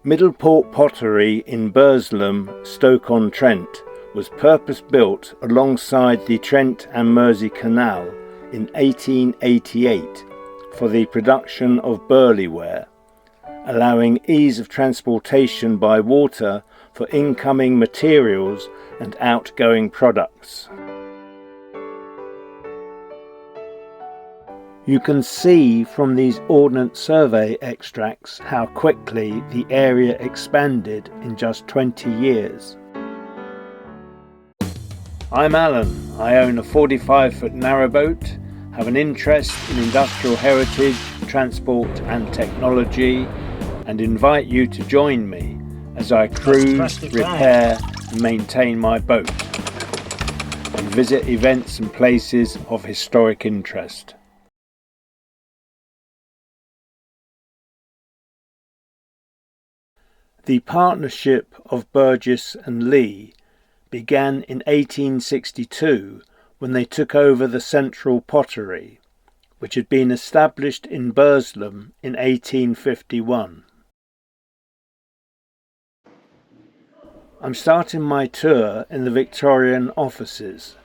Middleport Pottery in Burleigh, Stoke-on-Trent was purpose-built alongside the Trent and Mersey Canal in 1888 for the production of Burleigh Ware, allowing ease of transportation by water for incoming materials and outgoing products. You can see from these Ordnance Survey extracts how quickly the area expanded in just 20 years. I'm Alan. I own a 45-foot narrowboat, have an interest in industrial heritage, transport and technology, and invite you to join me as I cruise, repair and maintain my boat, and visit events and places of historic interest. The partnership of Burgess and Lee began in 1862 when they took over the Central Pottery, which had been established in Burleigh in 1851. I'm starting my tour in the Victorian offices.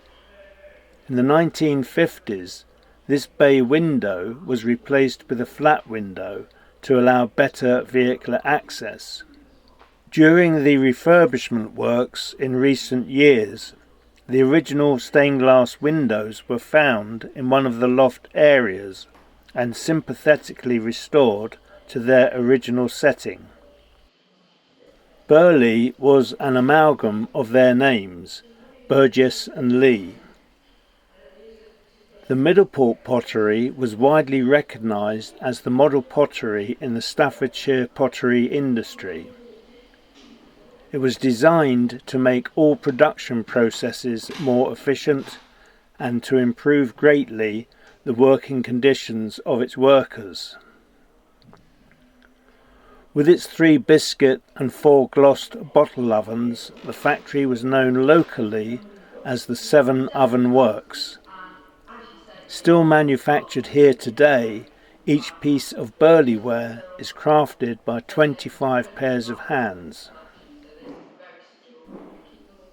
In the 1950s, this bay window was replaced with a flat window to allow better vehicular access. During the refurbishment works in recent years, the original stained glass windows were found in one of the loft areas and sympathetically restored to their original setting. Burleigh was an amalgam of their names, Burgess and Lee. The Middleport Pottery was widely recognised as the model pottery in the Staffordshire pottery industry. It was designed to make all production processes more efficient and to improve greatly the working conditions of its workers. With its 3 biscuit and 4 glossed bottle ovens, the factory was known locally as the 7 Oven Works. Still manufactured here today, each piece of Burleigh ware is crafted by 25 pairs of hands.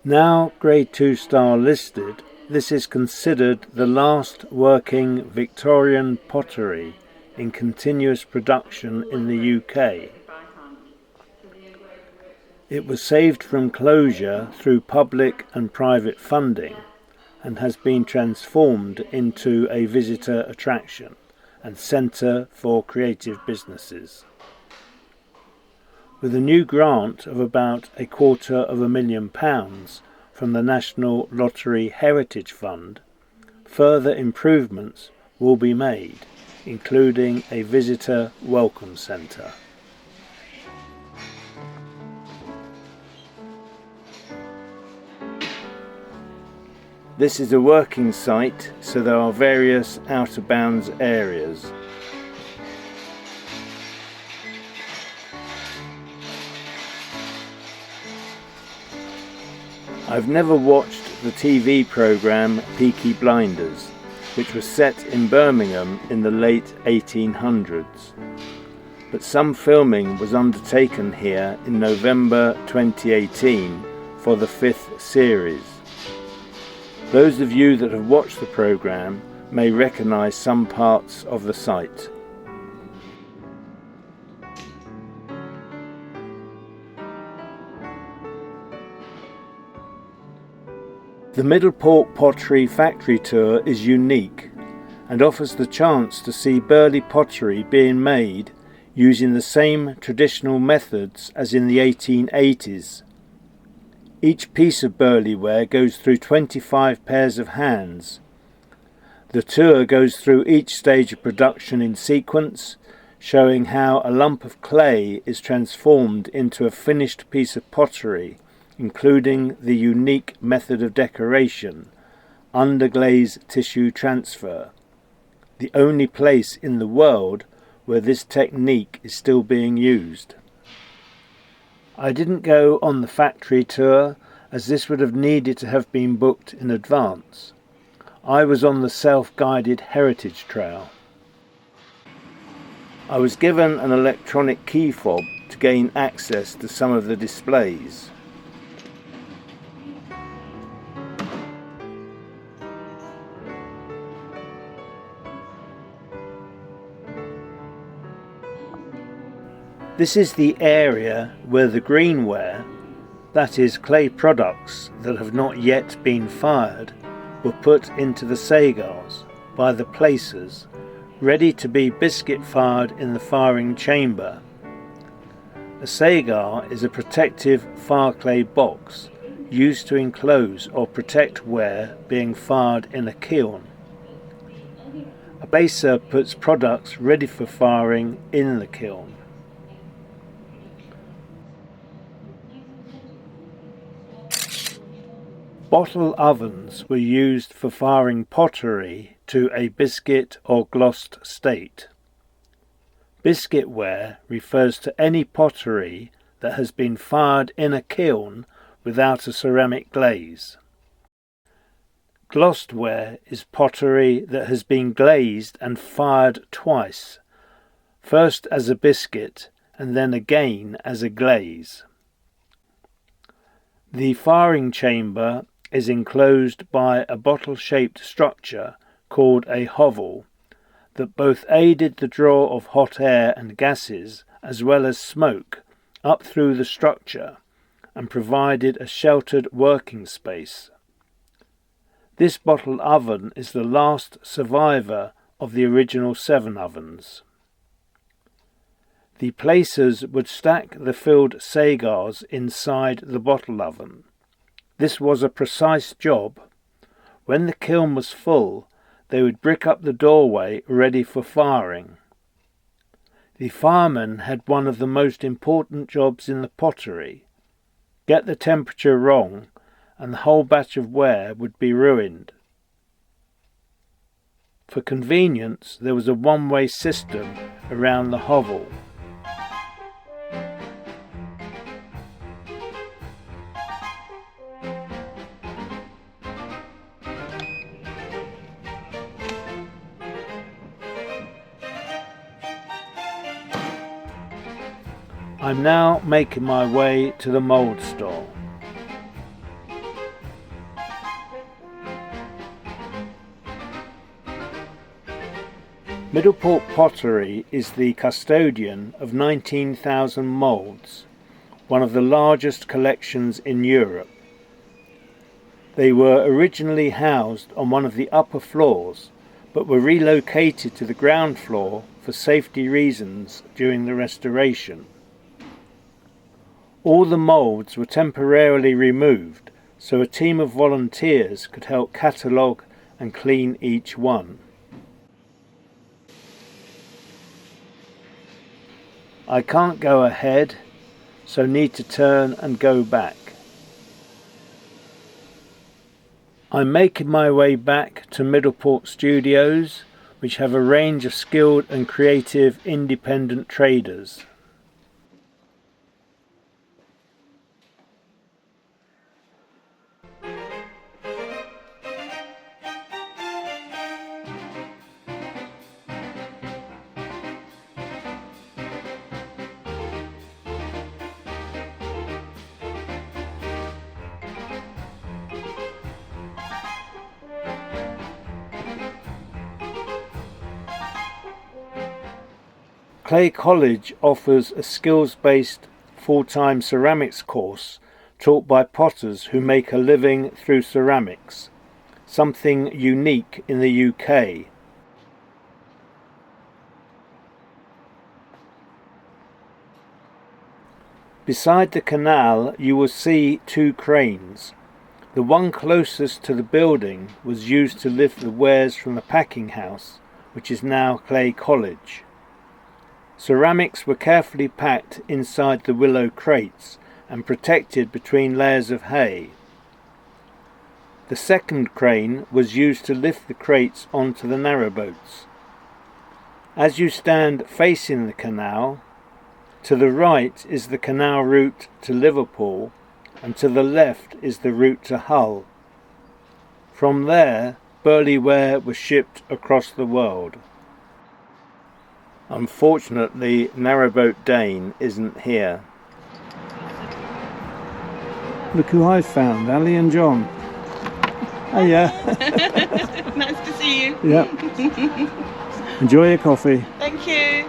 Now Grade 2 star listed, this is considered the last working Victorian pottery in continuous production in the UK. It was saved from closure through public and private funding and has been transformed into a visitor attraction and centre for creative businesses. With a new grant of about £250,000 from the National Lottery Heritage Fund, further improvements will be made, including a visitor welcome centre. This is a working site, so there are various out-of-bounds areas. I've never watched the TV programme Peaky, which was set in Birmingham in the late 1800s, but some filming was undertaken here in November 2018 for the 5th series. Those of you that have watched the programme may recognise some parts of the site. The Middleport Pottery factory tour is unique and offers the chance to see Burleigh pottery being made using the same traditional methods as in the 1880s. Each piece of Burleigh ware goes through 25 pairs of hands. The tour goes through each stage of production in sequence, showing how a lump of clay is transformed into a finished piece of pottery, including the unique method of decoration, underglaze tissue transfer, the only place in the world where this technique is still being used. I didn't go on the factory tour as this would have needed to have been booked in advance. I was on the self-guided heritage trail. I was given an electronic key fob to gain access to some of the displays. This is the area where the greenware, that is clay products that have not yet been fired, were put into the sagars by the placers, ready to be biscuit fired in the firing chamber. A sagar is a protective fire clay box used to enclose or protect ware being fired in a kiln. A placer puts products ready for firing in the kiln. Bottle ovens were used for firing pottery to a biscuit or glossed state. Biscuitware refers to any pottery that has been fired in a kiln without a ceramic glaze. Glossed ware is pottery that has been glazed and fired twice, first as a biscuit and then again as a glaze. The firing chamber is enclosed by a bottle-shaped structure called a hovel that both aided the draw of hot air and gases as well as smoke up through the structure and provided a sheltered working space. This bottle oven is the last survivor of the original 7 ovens. The placers would stack the filled sagars inside the bottle oven. This was a precise job. When the kiln was full, they would brick up the doorway ready for firing. The fireman had one of the most important jobs in the pottery. Get the temperature wrong, and the whole batch of ware would be ruined. For convenience, there was a one-way system around the hovel. I'm now making my way to the mould store. Middleport Pottery is the custodian of 19,000 moulds, one of the largest collections in Europe. They were originally housed on one of the upper floors, but were relocated to the ground floor for safety reasons during the restoration. All the moulds were temporarily removed so a team of volunteers could help catalogue and clean each one. I can't go ahead, so need to turn and go back. I'm making my way back to Middleport Studios, which have a range of skilled and creative independent traders. Clay College offers a skills-based full-time ceramics course taught by potters who make a living through ceramics, something unique in the UK. Beside the canal you will see 2 cranes. The one closest to the building was used to lift the wares from the packing house, which is now Clay College. Ceramics were carefully packed inside the willow crates and protected between layers of hay. The second crane was used to lift the crates onto the narrowboats. As you stand facing the canal, to the right is the canal route to Liverpool and to the left is the route to Hull. From there, Burleigh Ware was shipped across the world. Unfortunately, Narrowboat Dane isn't here. Look who I found, Ali and John. Oh yeah. Nice to see you. Yeah. Enjoy your coffee. Thank you.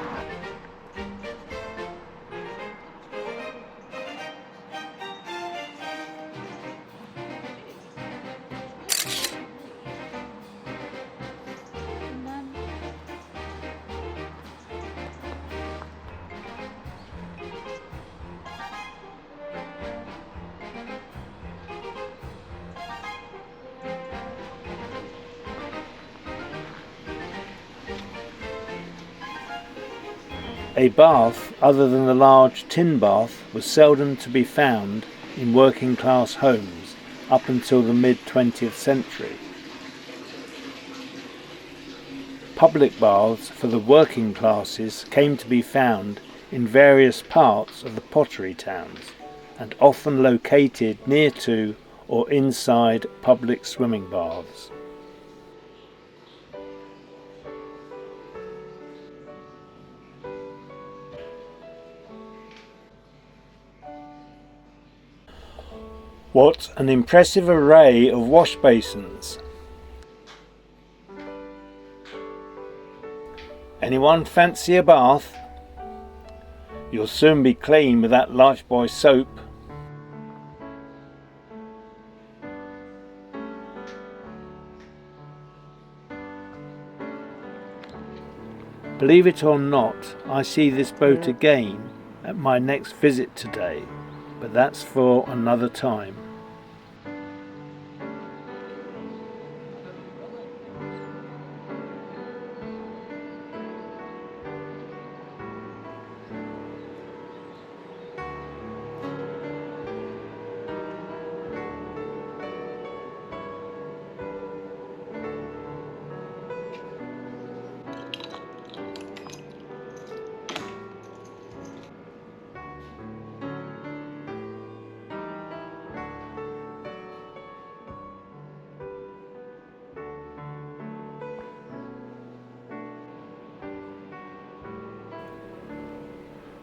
A bath other than the large tin bath was seldom to be found in working class homes up until the mid-20th century. Public baths for the working classes came to be found in various parts of the pottery towns and often located near to or inside public swimming baths. What an impressive array of wash basins! Anyone fancy a bath? You'll soon be clean with that Lifebuoy soap. Believe it or not, I see this boat again at my next visit today, but that's for another time.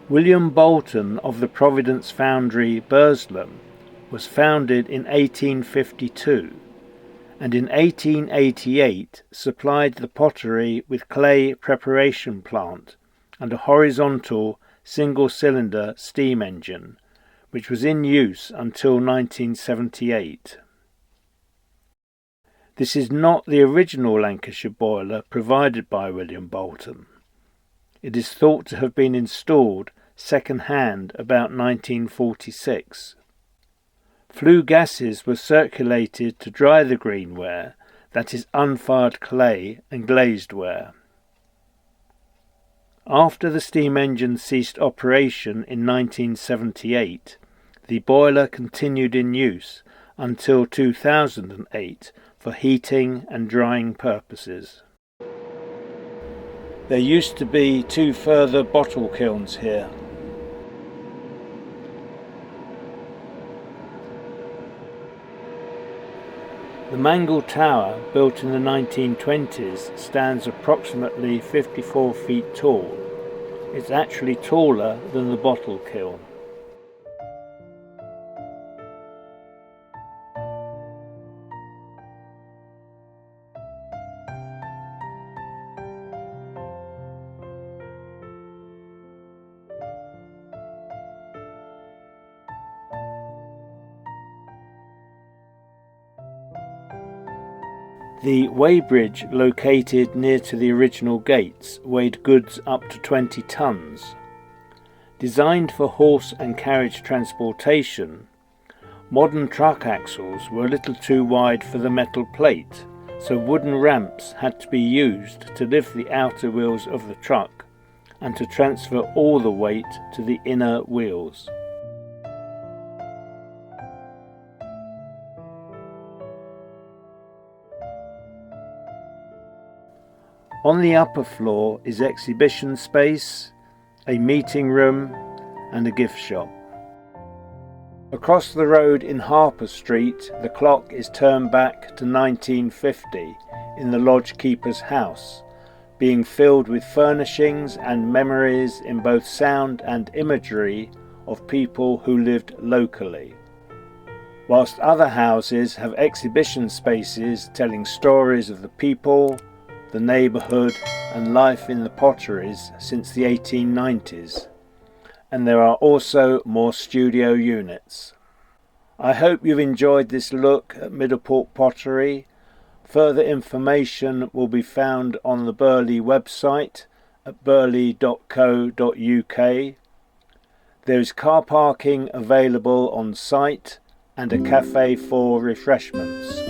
William Bolton of the Providence Foundry, Burleigh, was founded in 1852 and in 1888 supplied the pottery with clay preparation plant and a horizontal single-cylinder steam engine, which was in use until 1978. This is not the original Lancashire boiler provided by William Bolton. It is thought to have been installed second-hand about 1946. Flue gases were circulated to dry the greenware, that is unfired clay and glazed ware. After the steam engine ceased operation in 1978, the boiler continued in use until 2008 for heating and drying purposes. There used to be 2 further bottle kilns here. The Mangle Tower, built in the 1920s, stands approximately 54 feet tall. It's actually taller than the bottle kiln. The weighbridge located near to the original gates weighed goods up to 20 tons. Designed for horse and carriage transportation, modern truck axles were a little too wide for the metal plate, so wooden ramps had to be used to lift the outer wheels of the truck and to transfer all the weight to the inner wheels. On the upper floor is exhibition space, a meeting room and a gift shop. Across the road in Harper Street, the clock is turned back to 1950 in the lodge keeper's house, being filled with furnishings and memories in both sound and imagery of people who lived locally, whilst other houses have exhibition spaces telling stories of the people, the neighbourhood and life in the potteries since the 1890s, and there are also more studio units. I hope you've enjoyed this look at Middleport Pottery. Further information will be found on the Burleigh website at burleigh.co.uk. There is car parking available on site and a cafe for refreshments.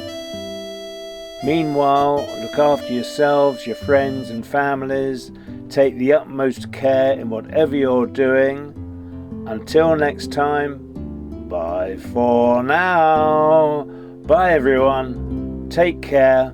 Meanwhile, look after yourselves, your friends and families. Take the utmost care in whatever you're doing. Until next time, bye for now. Bye everyone. Take care.